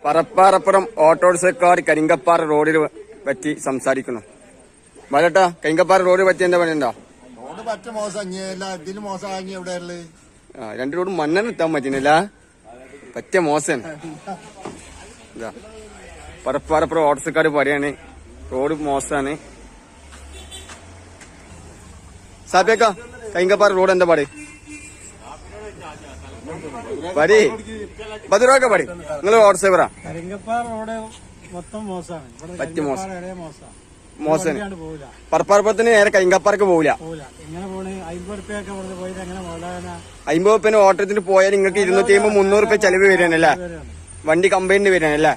പറപ്പാറപ്പുറം ഓട്ടോറിക്ഷക്കാർ കരിങ്കപ്പാറ റോഡിൽ പറ്റി സംസാരിക്കുന്നു. വരട്ടാ, കരിങ്കപ്പാറ റോഡ് പറ്റി എന്താ പറയണ്ട? റോഡ് പറ്റ മോശം, ഇതിന് മോശം എവിടെ രണ്ടു റോഡും മണ്ണെണ്ണ എത്താൻ പറ്റുന്നില്ല, പറ്റ മോശം. ഇതാ പറപ്പാറപ്പുറം ഓട്ടോറിക്ഷക്കാർ പറയാണ് റോഡ് മോശമാണ്. സാപ്പിയക്ക, കരിങ്കപ്പാറ റോഡ് എന്താ പാട്? പടി ബദുറൊക്കെ പടി. നിങ്ങൾ ഓട്ടോറിക്ഷ കരിങ്കപ്പാറ റോഡ് മൊത്തം മോശമാണ്, പറ്റ മോശം മോശം. പറപ്പാറപ്പുറത്തിന് നേരെ കരിങ്കപ്പാറക്ക് പോവില്ല. 50 റുപ്യന് ഓട്ടത്തിന് പോയാൽ നിങ്ങൾക്ക് 250-300 റുപ്യ ചെലവ് വരികയാണല്ലേ, വണ്ടി കമ്പൈൻഡ് വരികയാണല്ലേ?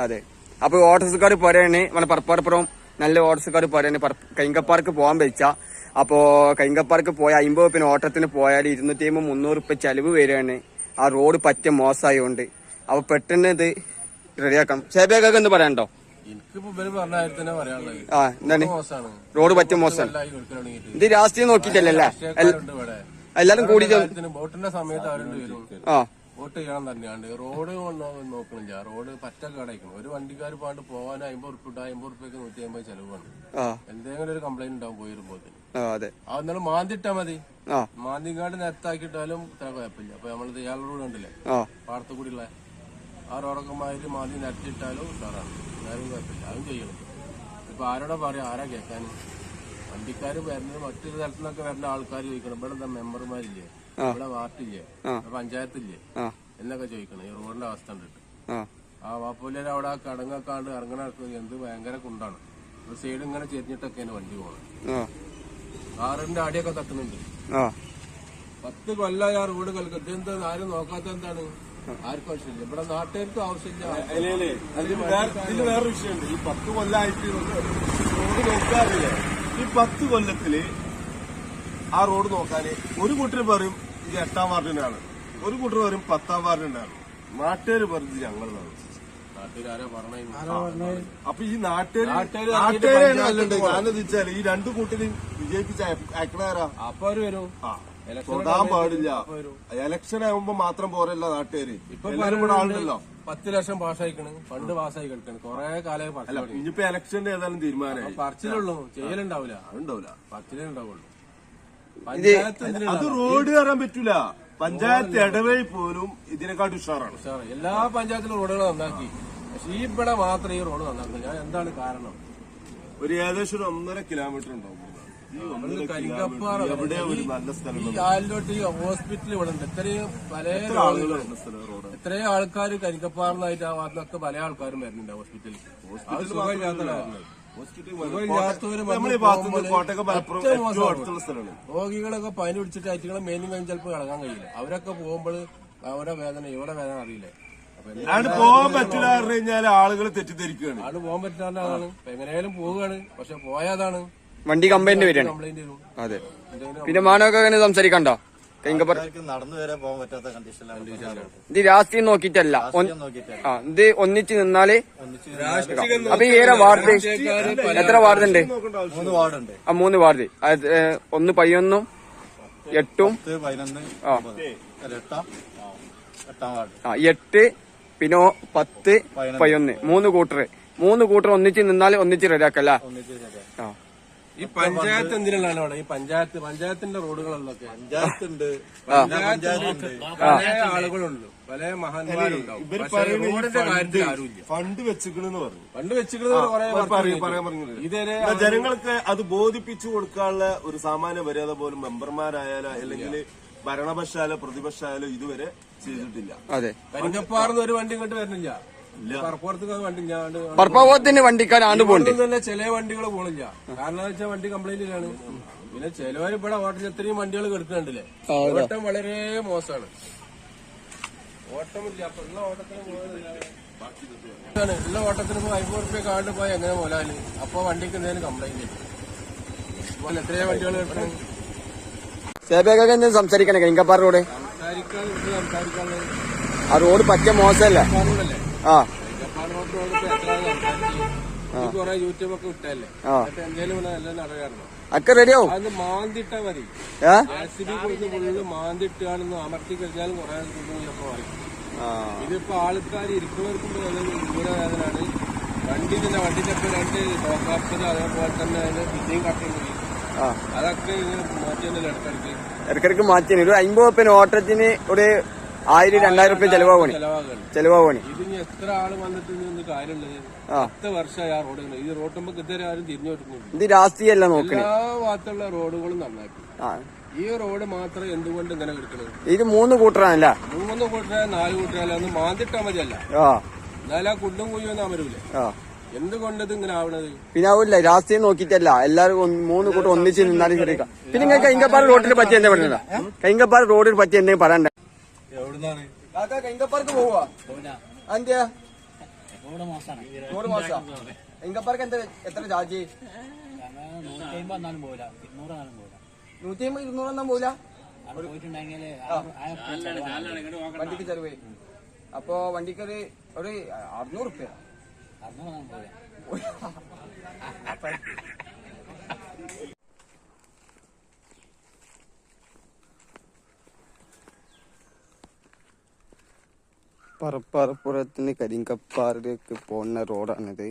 അതെ. അപ്പൊ ഓട്ടോറിക്ഷക്കാർ പറയാണ്, നമ്മുടെ പറപ്പാറപ്പുറം നല്ല ഓട്ടോറിക്ഷക്കാർ പറയാണ് കരിങ്കപ്പാറക്ക് പോകാൻ വെച്ച. അപ്പോ കരിങ്കപ്പാറക്ക് പോയ 50 റുപ്യന് ഓട്ടത്തിന് പോയാൽ 250-300 റുപ്യ ചെലവ് വരികയാണ്. ആ റോഡ് പറ്റ മോശമായോണ്ട് അപ്പൊ പെട്ടെന്ന് ഇത് റെഡിയാക്കണം. ഷേബിയൊക്കെ എന്ത് പറയാനുണ്ടോ? എന്താണ് റോഡ് പറ്റ മോശം? ഇത് രാഷ്ട്രീയം നോക്കിയിട്ടല്ലേ, എല്ലാരും കൂടി വോട്ടിന്റെ സമയത്ത് വോട്ട് ചെയ്യണം തന്നെയാണ്. റോഡ് നോക്കണില്ല, റോഡ് പറ്റ കടയിക്കണം. ഒരു വണ്ടിക്കാർ പാണ്ട് പോകാൻ 50 റുപ്യ 50 റുപ്യക്ക് 150 ചെലവാണ്. എന്തെങ്കിലും ഒരു കംപ്ലൈന്റ് ഉണ്ടാവും പോയിരുമ്പോ. അതെന്നാലും മാന്തിട്ടാ മതി, മാന്തിങ്ങാണ്ട് നിരത്താക്കിയിട്ടാലും ഇത്ര കുഴപ്പമില്ല. അപ്പൊ നമ്മളിത് ഇയാൾ റോഡ് ഉണ്ടല്ലേ പാടത്തു കൂടിയുള്ള ആ റോഡൊക്കെ മാതിരി മാന്തി നിരത്തിയിട്ടാലും ഉഷാറാണ്, ആരും കുഴപ്പമില്ല. അതും ചെയ്യണം. ഇപ്പൊ ആരോടെ പറയാം, ആരാ കേൾക്കാൻ? വണ്ടിക്കാര് വരുന്നത് മറ്റൊരു തരത്തിൽ നിന്നൊക്കെ വരുന്ന ആൾക്കാർ ചോദിക്കണം, ഇവിടെ എന്താ മെമ്പർമാരില്ലേ, ഇവിടെ വാർഡില്ലേ, പഞ്ചായത്തില്ലേ എന്നൊക്കെ ചോദിക്കണം. ഈ റോഡിന്റെ അവസ്ഥ കണ്ടിട്ട് ആ വാപ്പൂലര് അവിടെ ആ കടങ്ങൊക്കാണ്ട് ഇറങ്ങണ എന്ത് ഭയങ്കര കുണ്ടാണ്. ഒരു സൈഡ് ഇങ്ങനെ ചെരിഞ്ഞിട്ടൊക്കെയാണ് വണ്ടി പോകണം. കാറിന്റെ അടിയൊക്കെ തട്ടുന്നുണ്ട്. 10 കൊല്ലമായി ആ റോഡ് കളിക്കും. ഇതെന്താ ആരും നോക്കാത്ത? എന്താണ്? ആർക്കും ആവശ്യമില്ല, ഇവിടെ നാട്ടുകാർക്കും ആവശ്യമില്ല. ഇതില് വേറൊരു വിഷയമുണ്ട്. ഈ 10 കൊല്ലമായിട്ട് റോഡ് നോക്കാറില്ല. ഈ 10 കൊല്ലത്തില് ആ റോഡ് നോക്കാന് ഒരു കൂട്ടർ പറയും ഇത് 8ാം വാർഡിനാണ്, ഒരു കൂട്ടർ പറയും 10ാം വാർഡിനാണ്. നാട്ടുകാര് പറഞ്ഞത് ഞങ്ങളാണ്. നാട്ടുകാരാ പറഞ്ഞ? അപ്പൊ ഈ നാട്ടുകാര് ഞാനെന്ന് വെച്ചാല് ഈ 2 കൂട്ടരും വിജയിപ്പിച്ച അയക്കണാരാ? അപ്പൊ അവര് വരും. തൊടാൻ പാടില്ല. ഇലക്ഷൻ ആകുമ്പോ മാത്രം പോരല്ല നാട്ടുകാര്. ഇപ്പൊ ഇവിടെ ആളുണ്ടല്ലോ. 10 ലക്ഷം പാസ്സായിക്കണ്, ഫണ്ട് പാസ്സായി കിടക്കണം. കൊറേ കാലം ഇനിയിപ്പോ ഇലക്ഷന്റെ ഏതായാലും തീരുമാനമായി. പറച്ചിലുള്ളൂ, ചെയ്യലുണ്ടാവില്ല. അതുണ്ടാവില്ല, പറച്ചിലേ ഉണ്ടാവുള്ളൂ. അത് റോഡ് കയറാൻ പറ്റൂല. പഞ്ചായത്ത് ഇടവഴി പോലും ഇതിനെക്കാട്ടും ഉഷാറാണ്. എല്ലാ പഞ്ചായത്തിലും റോഡുകൾ നന്നാക്കി, പക്ഷെ ഈ ഇവിടെ മാത്രം ഈ റോഡ് നന്നാക്കുന്നത്. ഞാൻ എന്താണ് കാരണം? ഒരു ഏകദേശം 1.5 കിലോമീറ്റർ ഉണ്ടാവും. കരിങ്കപ്പാറ ഈ ആലിലോട്ട് ഈ ഹോസ്പിറ്റൽ ഇവിടെ ഉണ്ട്. ഇത്രയും പല ആളുകളുണ്ട്, എത്രയും ആൾക്കാർ കരിങ്കപ്പാറിനായിട്ട് ആ ഭാഗത്തൊക്കെ പല ആൾക്കാരും വരുന്നുണ്ട് ഹോസ്പിറ്റലിൽ. രോഗികളൊക്കെ പനി പിടിച്ചിട്ട് അയറ്റുകളെ മേലും കഴിഞ്ഞ് ചിലപ്പോൾ കിടക്കാൻ കഴിയില്ല. അവരൊക്കെ പോകുമ്പോൾ അവരുടെ വേദന ഇവിടെ വേദന അറിയില്ല. പോകാൻ പറ്റില്ല പറഞ്ഞു കഴിഞ്ഞാൽ ആളുകൾ തെറ്റിദ്ധരിക്കുകയാണ്. ആള് പോകാൻ പറ്റാതാണ്. എങ്ങനെയാലും പോവുകയാണ്, പക്ഷെ പോയാതാണ് വണ്ടി കംപ്ലൈന്റ് വരികയാണ്. അതെ. പിന്നെ മാനവൊക്കെ അങ്ങനെ സംസാരിക്കണ്ടോ? നടന്നു വരെ പോകാൻ പറ്റാത്ത കണ്ടീഷനിലാണ്. ഇത് രാഷ്ട്രീയം നോക്കിയിട്ടല്ല, ഇത് ഒന്നിച്ച് നിന്നാല്. അപ്പൊ ഈ ഏറെ വാർഡ് എത്ര വാർഡുണ്ട്? 3 വാർഡുണ്ട്. 3 വാർഡ്. 1 11 8 8 പിന്നെ 10 11 3 കൂട്ടർ ഒന്നിച്ച് നിന്നാല് ഒന്നിച്ച് റെഡിയാക്കല്ല. ഈ പഞ്ചായത്ത് എന്തിനാണ് അവിടെ? ഈ പഞ്ചായത്തിന്റെ റോഡുകളൊക്കെ പഞ്ചായത്തുണ്ട്, പല ആളുകളുണ്ട്, പല മഹാന്മാരുണ്ടാവും. റോഡിന്റെ കാര്യത്തിൽ ആരുമില്ല. ഫണ്ട് വെച്ചിക്കണെന്ന് പറഞ്ഞു. ഫണ്ട് വെച്ചിരിക്കുന്നത് ഇതുവരെ ജനങ്ങൾക്ക് അത് ബോധിപ്പിച്ചു കൊടുക്കാനുള്ള ഒരു സാമാന്യ മര്യാദ പോലും മെമ്പർമാരായാലോ അല്ലെങ്കിൽ ഭരണപക്ഷായാലോ പ്രതിപക്ഷായാലോ ഇതുവരെ ചെയ്തിട്ടില്ല. അതെ. കരിങ്കപ്പാറന്ന് ഒരു വണ്ടി ഇങ്ങോട്ട് വരുന്നില്ല. പറപ്പാവത്തിന്റെ വണ്ടിക്കാരാണ്ട് പോകുന്നുണ്ട്. ചില വണ്ടികൾ പോണില്ല. കാരണം എന്താ വെച്ചാൽ വണ്ടി കംപ്ലൈന്റിലാണ്. പിന്നെ ചിലവർ ഇവിടെ ഓട്ടത്തിൽ എത്രയും വണ്ടികൾ കിടക്കുന്നുണ്ടല്ലേ. ഓട്ടം വളരെ മോശമാണ്. ഓട്ടമില്ല. അപ്പൊ ഉള്ള ഓട്ടത്തിന് ഉള്ള ഓട്ടത്തിന് 50 റുപ്യ കാർഡ് പോയി എങ്ങനെ പോലാല് അപ്പൊ വണ്ടിക്ക് എന്തെങ്കിലും കംപ്ലൈന്റ് ഇല്ല. എത്രയോ വണ്ടികൾ കിടക്കണം. സേബിയൊക്കെ സംസാരിക്കണേ കരിങ്കപ്പാറ റോഡ് സംസാരിക്കാനുള്ളത്. ആ റോഡ് പറ്റ മോശമല്ലേ? കൊറേ യൂട്യൂബൊക്കെ വിട്ടല്ലേ, എന്തേലും നല്ല നടക്കാറുണ്ടോ? ഒക്കെ റെഡിയാവും. അത് മാന്തിട്ടാ മതി. ഫുള്ള് മാന്തിട്ടാണെന്ന് അമർത്തി കഴിഞ്ഞാലും കുറെ ചിലപ്പോ പറയും. ഇതിപ്പോ ആൾക്കാർ ഇരിക്കുന്നവർക്കും വേദനയാണ്. വണ്ടിന്റെ ഇപ്പൊ 2 ടോക്കാപ്പത് അതേപോലെ തന്നെ അതിന് പിന്നെയും കട്ടിങ് അതൊക്കെ ഇങ്ങനെ മാറ്റിയല്ലോ ഇടക്കിടക്ക് മാറ്റി. ഒരു 50 ഉറുപ്പ്യ ഓട്ടത്തിന് ഒരു 1000-2000 ഉറുപ്പ്യ ചെലവാണ്. ഇതിന് എത്ര ആള് വന്നിട്ട് കാര്യമുള്ളത്? 10 വർഷമായി ആ റോഡ്. ഈ റോഡ് ഇതുവരെ ആരും തിരിഞ്ഞു കൊടുക്കുന്നില്ല. ഇത് രാഷ്ട്രീയല്ല നോക്കണേ. എല്ലാ ഭാഗത്തുള്ള റോഡുകളും നന്നാക്കി. ഈ റോഡ് മാത്രം എന്തുകൊണ്ട് ഇങ്ങനെ കിടക്കുന്നത്? ഇത് 3 കൂട്ടറാണല്ല. 3 കൂട്ടര 4 കൂട്ടരല്ല, ഒന്ന് മാന്തിട്ടാ മതിയല്ല. എന്നാലും ആ കുണ്ടും കുയ്യൊന്നും അമരൂല. എന്തുകൊണ്ട് ഇത് ഇങ്ങനെ ആവണത്? പിന്നെ ആവില്ല, രാഷ്ട്രീയം നോക്കിയിട്ടല്ല. എല്ലാവരും 3 കൂട്ടം ഒന്നിച്ച് നിന്നാലും കിടക്കാം. പിന്നെ നിങ്ങൾ കൈങ്കപ്പാറ റോഡിനെ പറ്റി എന്താ പറയുന്നത്? കൈങ്കപ്പാറ റോഡിനെ പറ്റി എന്തെങ്കിലും പറയണ്ടേ? കൈങ്കപ്പാർക്ക് പോവാ എന്തിയാ? റോഡ് മോശം. കൈങ്കപ്പാർക്ക് എത്ര ചാർജ്? 150-200 ഒന്നും പോവില്ല. വണ്ടിക്ക് ചെലവ്. അപ്പൊ വണ്ടിക്കൊരു 600 ഉറുപ്പ്യ. പറപ്പാറപ്പുറത്തിന് കരിങ്കപ്പാറിലേക്ക് പോകുന്ന റോഡാണിത്.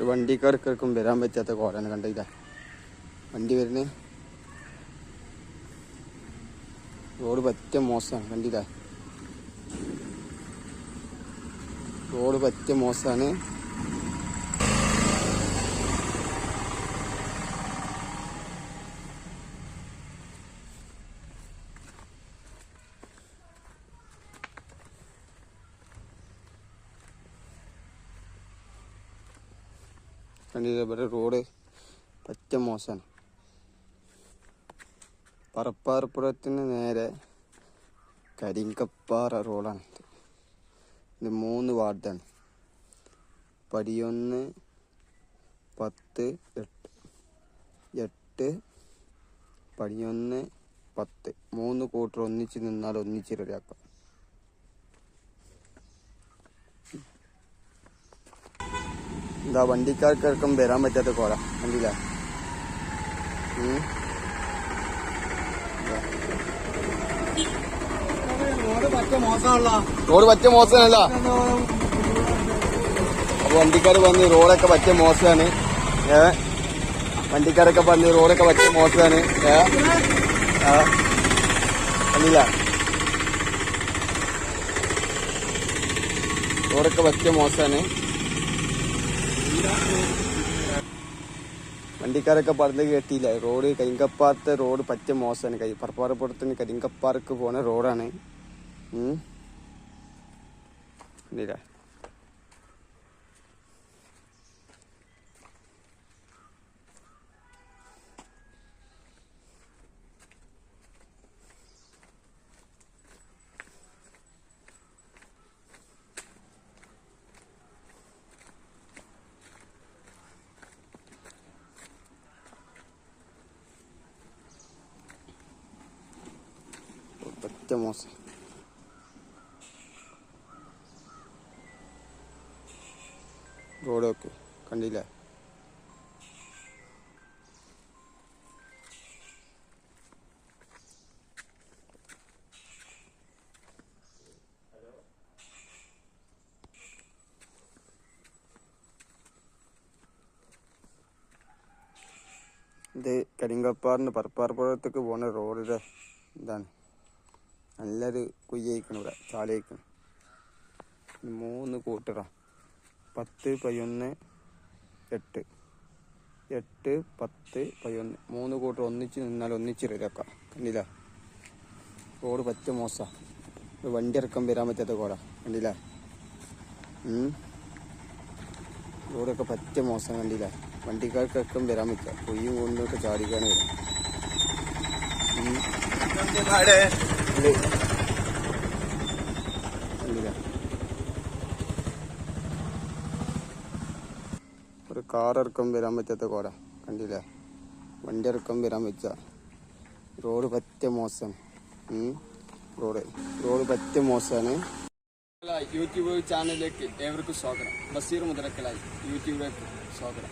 വണ്ടിക്കാർക്കും വരാൻ പറ്റാത്ത കോലാണ് കണ്ടില്ല. വണ്ടി വരുന്നേ റോഡ് പറ്റ മോശമാണ്. കണ്ടില്ല, റോഡ് പറ്റ മോശമാണ്. കണ്ടില്ല, ഇവിടെ റോഡ് പറ്റ മോശമാണ്. പറപ്പാറപ്പുറത്തിന് നേരെ കരിങ്കപ്പാറ റോഡാണ്. ഇത് 3 വാർഡാണ്. 11, 10, 8, 11, 10 3 കൂട്ടർ ഒന്നിച്ച് നിന്നാൽ ഒന്നിച്ച് റെഡിയാക്കാം. എന്താ വണ്ടിക്കാർക്കും വരാൻ പറ്റാത്ത കോല കണ്ടില്ല. റോഡ് പറ്റ മോശമല്ല. അപ്പൊ വണ്ടിക്കാർ വന്ന് റോഡൊക്കെ പറ്റ മോശമാണ്. വണ്ടിക്കാരൊക്കെ പറഞ്ഞ് റോഡൊക്കെ പറ്റ മോശമാണ്. കണ്ടില്ല, റോഡൊക്കെ പറ്റ മോശമാണ്. വണ്ടിക്കാരൊക്കെ പറഞ്ഞ് കേട്ടില്ല. റോഡ് കരിങ്കപ്പാറത്തെ റോഡ് പറ്റ മോശമാണ്. പറപ്പാറപ്പുറത്തിന് കരിങ്കപ്പാറക്ക് പോണ റോഡാണ്. കണ്ടില്ല, പറ്റ മോശം. റോഡൊക്കെ കണ്ടില്ല. ഇത് കരിങ്കപ്പാറിന് പറപ്പാറപ്പുറത്തേക്ക് പോണ റോഡിന്റെ ഇതാണ്. നല്ലൊരു കുയ്യയിക്കണം, ഇവിടെ ചാലയിക്കണം. 3 കൂട്ടറാ. 10, 11, 8, 8, 10, 11 3 കൂട്ടർ ഒന്നിച്ച് നിന്നാൽ ഒന്നിച്ച് റെഡിയാക്കാം. കണ്ടില്ല, റോഡ് പറ്റ മോശ. വണ്ടി ഇറക്കം വരാൻ പറ്റാത്ത കോട കണ്ടില്ലേ. റോഡൊക്കെ പറ്റ മോശം കണ്ടില്ല. വണ്ടിക്കാർക്കൊക്കെ വരാൻ പറ്റുക. പൊയ്യും കൊണ്ടൊക്കെ ചാടിക്കാണ് വരും. കണ്ടില്ല, ഒരു കാർ ഇറക്കം വരാൻ പറ്റാത്ത കോട കണ്ടില്ല. വണ്ടി ഇറക്കം വരാൻ പറ്റ. റോഡ് പറ്റ മോശം. റോഡ് പറ്റ മോശമാണ്. യൂട്യൂബ് ചാനലിലേക്ക് ഏവർക്കും സ്വാഗതം. ബഷീർ മുതലക്കലായി യൂട്യൂബിലേക്ക് സ്വാഗതം.